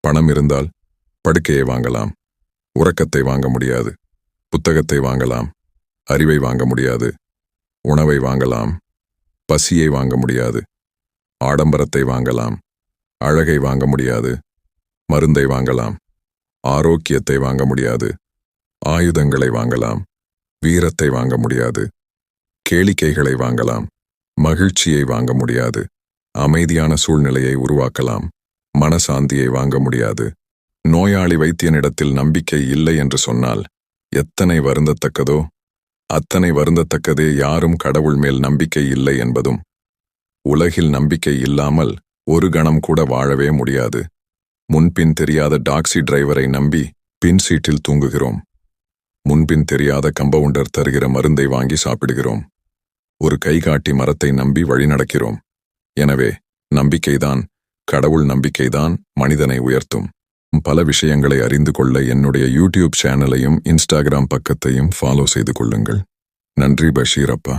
பணம் இருந்தால் படுக்கையை வாங்கலாம், உறக்கத்தை வாங்க முடியாது. புத்தகத்தை வாங்கலாம், அறிவை வாங்க முடியாது. உணவை வாங்கலாம், பசியை வாங்க முடியாது. ஆடம்பரத்தை வாங்கலாம், அழகை வாங்க முடியாது. மருந்தை வாங்கலாம், ஆரோக்கியத்தை வாங்க முடியாது. ஆயுதங்களை வாங்கலாம், வீரத்தை வாங்க முடியாது. கேளிக்கைகளை வாங்கலாம், மகிழ்ச்சியை வாங்க முடியாது. அமைதியான சூழ்நிலையை உருவாக்கலாம், மனசாந்தியை வாங்க முடியாது. நோயாளி வைத்தியனிடத்தில் நம்பிக்கை இல்லை என்று சொன்னால் எத்தனை வருந்தத்தக்கதோ அத்தனை வருந்தத்தக்கதே யாரும் கடவுள் மேல் நம்பிக்கை இல்லை என்பதும். உலகில் நம்பிக்கை இல்லாமல் ஒரு கணம் கூட வாழவே முடியாது. முன்பின் தெரியாத டாக்ஸி டிரைவரை நம்பி பின் சீட்டில் தூங்குகிறோம். முன்பின் தெரியாத கம்பவுண்டர் தருகிற மருந்தை வாங்கி சாப்பிடுகிறோம். ஒரு கைகாட்டி மரத்தை நம்பி வழிநடக்கிறோம். எனவே நம்பிக்கைதான், கடவுள் நம்பிக்கைதான் மனிதனை உயர்த்தும். பல விஷயங்களை அறிந்து கொள்ள என்னுடைய யூடியூப் சேனலையும் இன்ஸ்டாகிராம் பக்கத்தையும் ஃபாலோ செய்து கொள்ளுங்கள். நன்றி பஷீர் அப்பா.